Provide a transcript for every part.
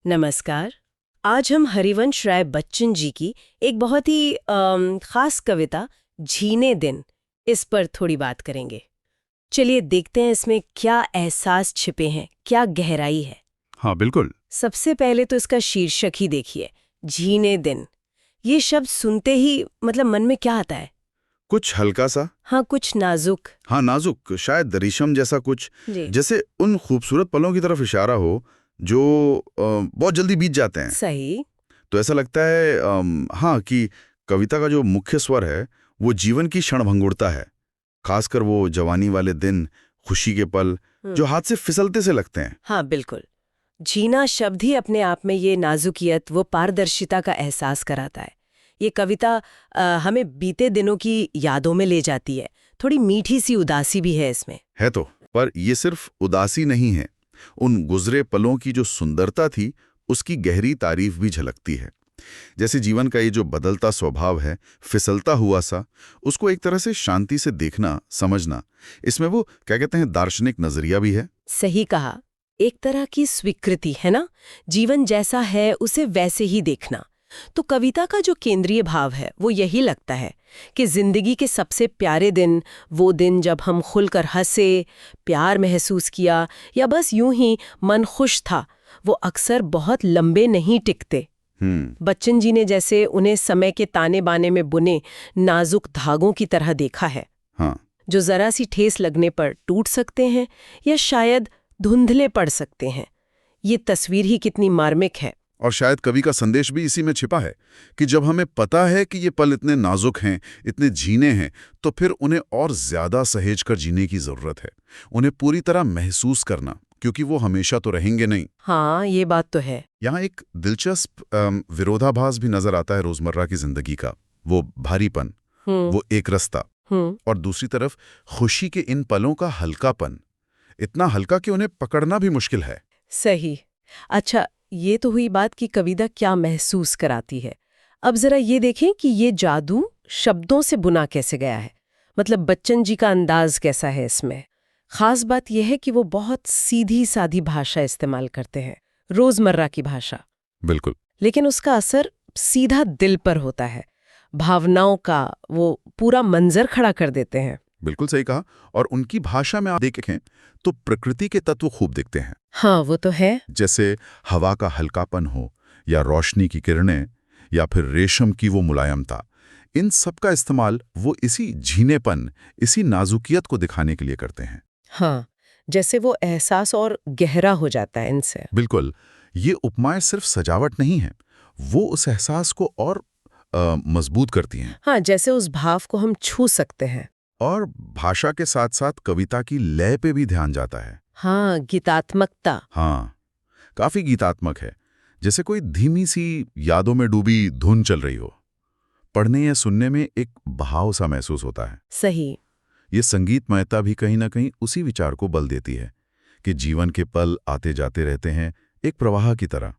नमस्कार। आज हम हरिवंश राय बच्चन जी की एक बहुत ही खास कविता झीने दिन इस पर थोड़ी बात करेंगे। चलिए देखते हैं इसमें क्या एहसास छिपे हैं, क्या गहराई है। हाँ बिल्कुल। सबसे पहले तो इसका शीर्षक ही देखिए, झीने दिन। ये शब्द सुनते ही मतलब मन में क्या आता है? कुछ हल्का सा। हाँ, कुछ नाजुक। हाँ नाजुक, शायद रेशम जैसा कुछ। जी जैसे उन खूबसूरत पलों की तरफ इशारा हो जो बहुत जल्दी बीत जाते हैं। सही। तो ऐसा लगता है हाँ कि कविता का जो मुख्य स्वर है वो जीवन की क्षणभंगुरता है। खासकर वो जवानी वाले दिन, खुशी के पल जो हाथ से फिसलते से लगते हैं। हाँ बिल्कुल। जीना शब्द ही अपने आप में ये नाजुकियत, वो पारदर्शिता का एहसास कराता है। ये कविता हमें बीते दिनों की यादों में ले जाती है। थोड़ी मीठी सी उदासी भी है इसमें। है तो, पर ये सिर्फ उदासी नहीं है। उन गुजरे पलों की जो सुंदरता थी उसकी गहरी तारीफ भी झलकती है। जैसे जीवन का ये जो बदलता स्वभाव है, फिसलता हुआ सा, उसको एक तरह से शांति से देखना, समझना, इसमें वो क्या कहते हैं दार्शनिक नजरिया भी है। सही कहा। एक तरह की स्वीकृति है ना, जीवन जैसा है उसे वैसे ही देखना। तो कविता का जो केंद्रीय भाव है वो यही लगता है कि जिंदगी के सबसे प्यारे दिन, वो दिन जब हम खुलकर हंसे, प्यार महसूस किया या बस यूं ही मन खुश था, वो अक्सर बहुत लंबे नहीं टिकते। बच्चन जी ने जैसे उन्हें समय के ताने बाने में बुने नाजुक धागों की तरह देखा है, हाँ जो जरा सी ठेस लगने पर टूट सकते हैं या शायद धुंधले पड़ सकते हैं। ये तस्वीर ही कितनी मार्मिक है। और शायद कवि का संदेश भी इसी में छिपा है कि जब हमें पता है कि ये पल इतने नाजुक हैं, इतने जीने हैं, तो फिर उन्हें और ज्यादा सहेज कर जीने की जरूरत है। उन्हें पूरी तरह महसूस करना, क्योंकि वो हमेशा तो रहेंगे नहीं। हाँ, ये बात तो है। यहाँ एक दिलचस्प विरोधाभास भी नजर आता है रोजमर्रा की जिंदगी का। वो भारीपन, वो एक रास्ता, और दूसरी तरफ खुशी के इन पलों का हल्कापन, इतना हल्का कि उन्हें पकड़ना भी मुश्किल है। सही। अच्छा, ये तो हुई बात कि कविता क्या महसूस कराती है। अब जरा ये देखें कि ये जादू शब्दों से बुना कैसे गया है। मतलब बच्चन जी का अंदाज कैसा है इसमें। खास बात यह है कि वो बहुत सीधी सादी भाषा इस्तेमाल करते हैं, रोजमर्रा की भाषा। बिल्कुल। लेकिन उसका असर सीधा दिल पर होता है। भावनाओं का वो पूरा मंजर खड़ा कर देते हैं। बिल्कुल सही कहा। और उनकी भाषा में आप देखें तो प्रकृति के तत्व खूब दिखते हैं। हाँ, वो तो है। जैसे हवा का हल्कापन हो, या रोशनी की किरणें, या फिर रेशम की वो मुलायमता। इन सब का इस्तेमाल वो इसी झीनेपन, इसी नाजुकियत को दिखाने के लिए करते हैं। हाँ, जैसे वो एहसास और गहरा हो जाता है इनसे। बिल्कुल। ये उपमाएं सिर्फ सजावट नहीं है, वो उस एहसास को और मजबूत करती हैं। हाँ, जैसे उस भाव को हम छू सकते हैं। और भाषा के साथ साथ कविता की लय पे भी ध्यान जाता है। हाँ, गीतात्मकता। हाँ, काफी गीतात्मक है। जैसे कोई धीमी सी यादों में डूबी धुन चल रही हो। पढ़ने या सुनने में एक बहाव सा महसूस होता है। सही। ये संगीतमयता भी कहीं ना कहीं उसी विचार को बल देती है कि जीवन के पल आते जाते रहते हैं, एक प्रवाह की तरह,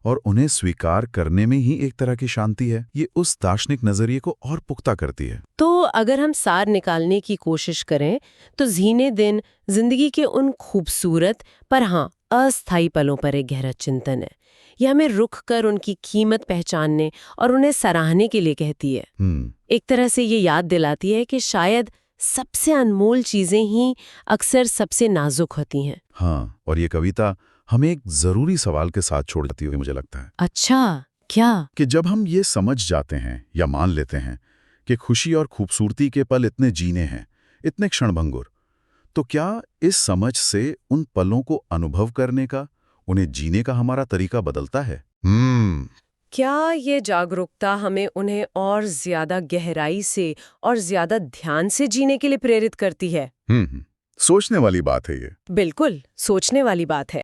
और उन्हें स्वीकार करने में ही एक तरह की शांति है। ये उस दार्शनिक नजरिए को और पुख्ता करती है। तो अगर हम सार निकालने की कोशिश करें तो झीने दिन जिंदगी के उन खूबसूरत पर हाँ अस्थायी पलों पर एक गहरा चिंतन है। ये हमें रुक कर उनकी कीमत पहचानने और उन्हें सराहने के लिए कहती है। एक तरह से ये याद दिलाती है कि शायद सबसे अनमोल चीजें ही अक्सर सबसे नाजुक होती हैं। हाँ, और ये कविता हमें एक जरूरी सवाल के साथ छोड़ जाती हुई मुझे लगता है। अच्छा, क्या? कि जब हम ये समझ जाते हैं या मान लेते हैं कि खुशी और खूबसूरती के पल इतने जीने हैं, इतने क्षणभंगुर, तो क्या इस समझ से उन पलों को अनुभव करने का, उन्हें जीने का हमारा तरीका बदलता है? क्या ये जागरूकता हमें उन्हें और ज्यादा गहराई से और ज्यादा ध्यान से जीने के लिए प्रेरित करती है? सोचने वाली बात है ये। बिल्कुल, सोचने वाली बात है।